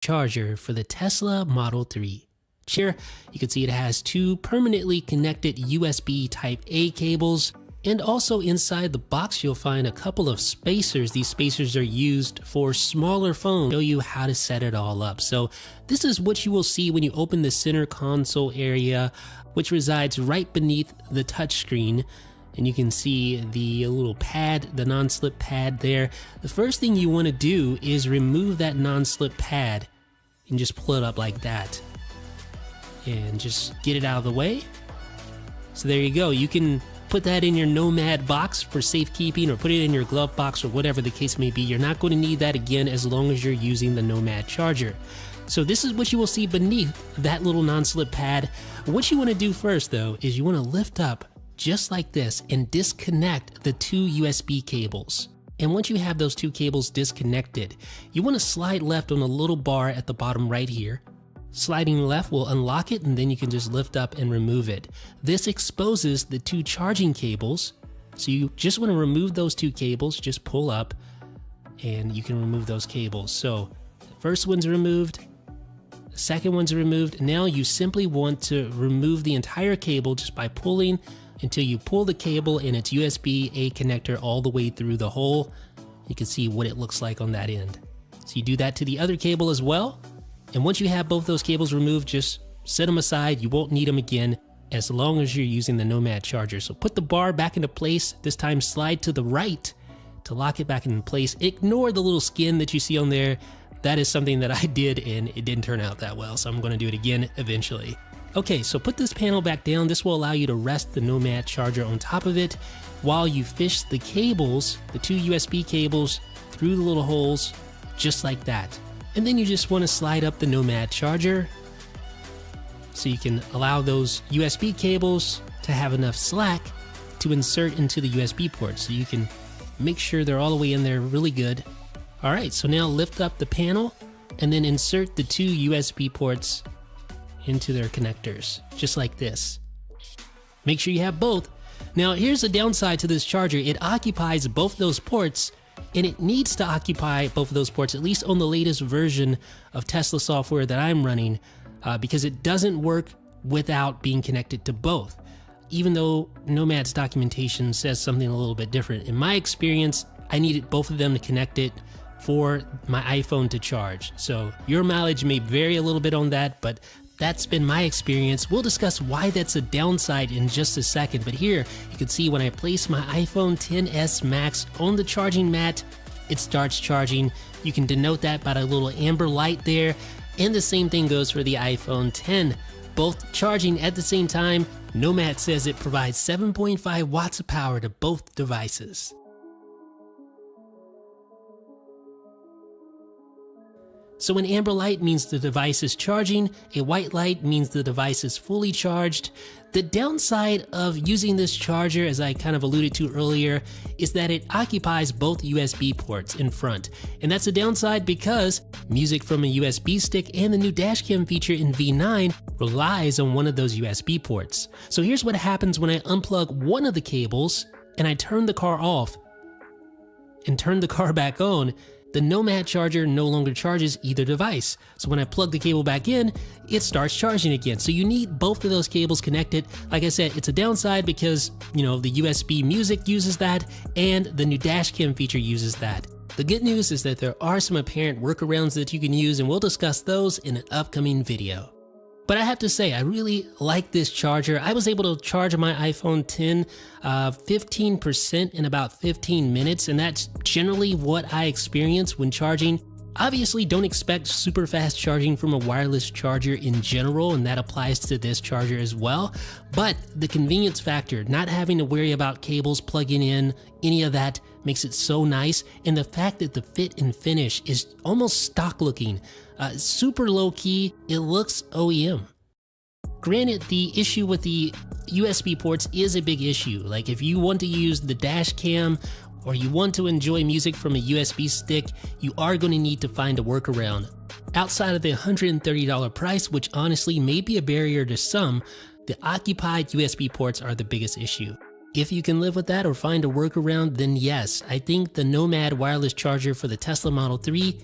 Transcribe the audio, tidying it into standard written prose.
charger for the Tesla Model 3. Here, you can see it has two permanently connected USB Type A cables, and also inside the box you'll find a couple of spacers. These spacers are used for smaller phones. I'll show you how to set it all up. So this is what you will see when you open the center console area, which resides right beneath the touchscreen. And you can see the little pad, the non-slip pad there. The first thing you want to do is remove that non-slip pad and just pull it up like that. And just get it out of the way. So there you go. You can put that in your Nomad box for safekeeping, or put it in your glove box, or whatever the case may be. You're not going to need that again as long as you're using the Nomad charger. So this is what you will see beneath that little non-slip pad. What you want to do first though is you want to lift up just like this and disconnect the two USB cables. And once you have those two cables disconnected, you want to slide left on the little bar at the bottom right here. Sliding left will unlock it, and then you can just lift up and remove it. This exposes the two charging cables. So you just want to remove those two cables, just pull up and you can remove those cables. So the first one's removed, the second one's removed. Now you simply want to remove the entire cable just by pulling until you pull the cable and its USB-A connector all the way through the hole. You can see what it looks like on that end. So you do that to the other cable as well. And once you have both those cables removed, just set them aside. You won't need them again as long as you're using the Nomad charger. So put the bar back into place. This time slide to the right to lock it back in place. Ignore the little skin that you see on there. That is something that I did and it didn't turn out that well. So I'm going to do it again eventually. Okay, so put this panel back down. This will allow you to rest the Nomad charger on top of it while you fish the cables, the two USB cables, through the little holes, just like that. And then you just want to slide up the Nomad charger so you can allow those USB cables to have enough slack to insert into the USB port. So you can make sure they're all the way in there really good. All right, so now lift up the panel and then insert the two USB ports into their connectors, just like this. Make sure you have both. Now here's the downside to this charger. It occupies both those ports, and it needs to occupy both of those ports, at least on the latest version of Tesla software that I'm running, because it doesn't work without being connected to both. Even though Nomad's documentation says something a little bit different. In my experience, I needed both of them to connect it for my iPhone to charge. So your mileage may vary a little bit on that, but that's been my experience. We'll discuss why that's a downside in just a second, but here you can see when I place my iPhone XS Max on the charging mat, it starts charging. You can denote that by the little amber light there, and the same thing goes for the iPhone X, both charging at the same time. Nomad says it provides 7.5 watts of power to both devices. So an amber light means the device is charging, a white light means the device is fully charged. The downside of using this charger, as I kind of alluded to earlier, is that it occupies both USB ports in front. And that's a downside because music from a USB stick and the new dashcam feature in V9 relies on one of those USB ports. So here's what happens when I unplug one of the cables and I turn the car off and turn the car back on. The Nomad charger no longer charges either device. So when I plug the cable back in, it starts charging again. So you need both of those cables connected. Like I said, it's a downside because, you know, the USB music uses that and the new dashcam feature uses that. The good news is that there are some apparent workarounds that you can use, and we'll discuss those in an upcoming video. But I have to say, I really like this charger. I was able to charge my iPhone X 15% in about 15 minutes, and that's generally what I experience when charging. Obviously, don't expect super fast charging from a wireless charger in general, and that applies to this charger as well. But the convenience factor, not having to worry about cables plugging in, any of that, makes it so nice. And the fact that the fit and finish is almost stock looking, super low key, it looks OEM. Granted, the issue with the USB ports is a big issue. Like if you want to use the dash cam or you want to enjoy music from a USB stick, you are going to need to find a workaround. Outside of the $130 price, which honestly may be a barrier to some, the occupied USB ports are the biggest issue. If you can live with that or find a workaround, then yes, I think the Nomad wireless charger for the Tesla Model 3